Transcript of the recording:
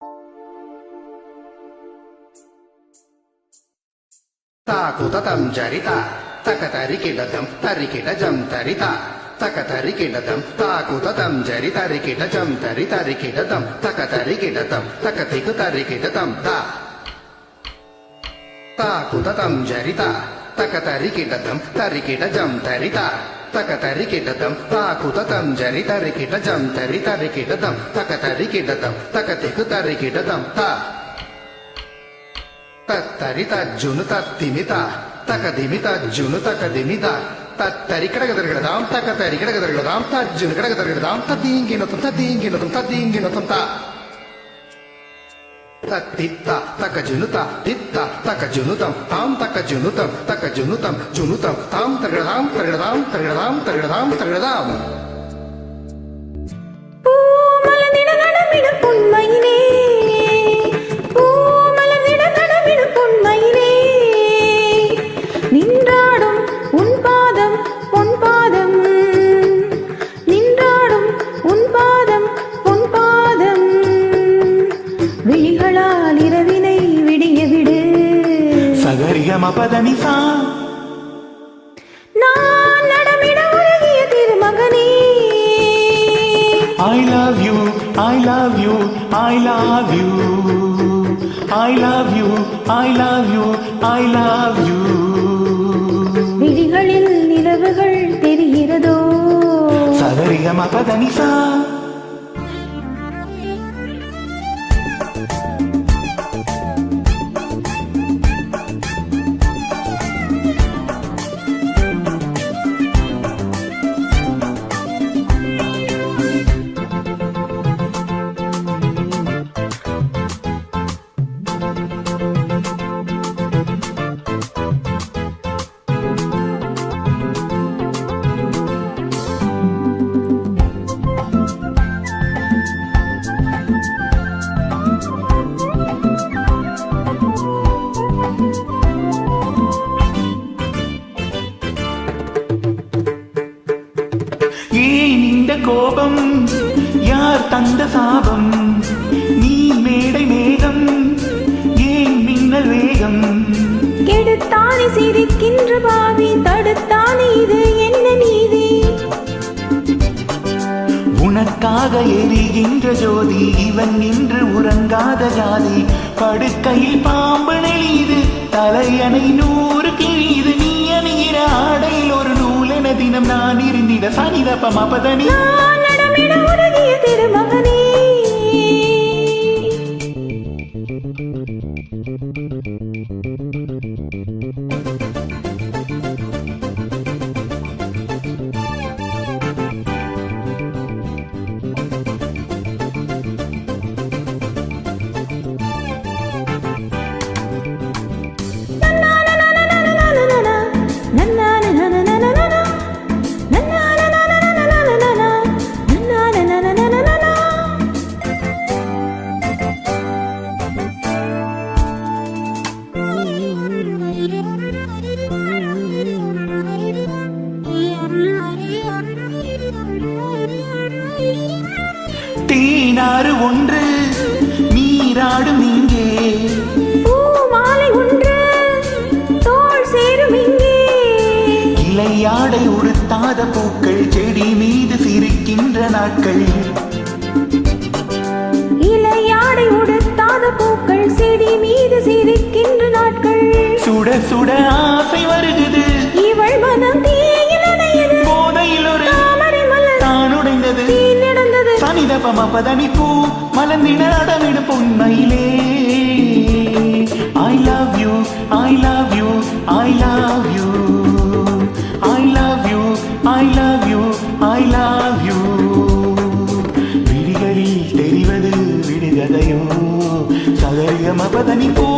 Taku tatam jarita, takatarikidadam, tarikidajam tarita. Takatarikidadam, taku tatam jarita, tarikidajam taritarikidadam, takatarikidadam, takatikutarikidatam ta. Taku tatam jarita, takatarikidadam, tarikidajam tarita. Takatarikidadam, taku tatam jarita, tarikidajam taritarikidadam, takatarikidadam, takatikutarikidatam ta. Tattarita junuta timita, takadimita junuta kadimita, tattarikadagadam, takatarikadagadam, tajunakadagadam, tadinginotum, tadinginotum, tadinginotum ta. Tatitta, takajunuta, titta, takajunutam, tam takajunutam, takajunutam, junutam, tam tagadam, tagadam, tagadam, tagadam, tagadam. விழிகளால் இரவினை விடிய விடு சகரியமபதனிசா நான் நடமிட உருகிய திருமகனே I love you, I love you, I love you, I love you, I love you, I love you. விழிகளில் நிலவுகள் தெரிகிறதோ சகரியமபதனிசா கோபம் யார் தந்த சாபம் நீ மேடை மேகம் ஏன் மின்னல் வேகம் கெடுத்தானே சிரிக்கின்ற பாவி தடுத்தானே இது என்ன நீதி உனக்காக எரிகின்ற ஜோதி இவன் நின்று உறங்காத ஜாதி படுக்கையில் பாம்பு நெளிது தலையணை 100 கிழிது நீ அணிகிற ஆடையில் ஒரு நூலென தினம் நான் இருந்திட சனிதப்பம் அப்பதனி நடமிட உருகிய திருமகனே தேனாறு ஒன்று நீராடும் இங்கே பூமாலை ஒன்று தோள் சேரும் இங்கே இலையாடை உடுத்தாத பூக்கள் செடி மீது சிரிக்கின்ற நாட்கள் இலையாடை உடுத்தாத பூக்கள் செடி மீது சிரிக்கின்ற நாட்கள் சுட சுட ஆசை வருகுது இவள் மனம் தீயில் அணையது போதையில் ஒரு தாமரை மலர் தான் உடைந்தது நடந்தது சனிதபமபதனி பூ மலர்ந்திட அடமிடு பொன்மையிலே I love you, I love you, I love you, I love you, I love you, I love you. விழிகளில் தெரிவது விடுகதையோ சகரியமபதனி பூ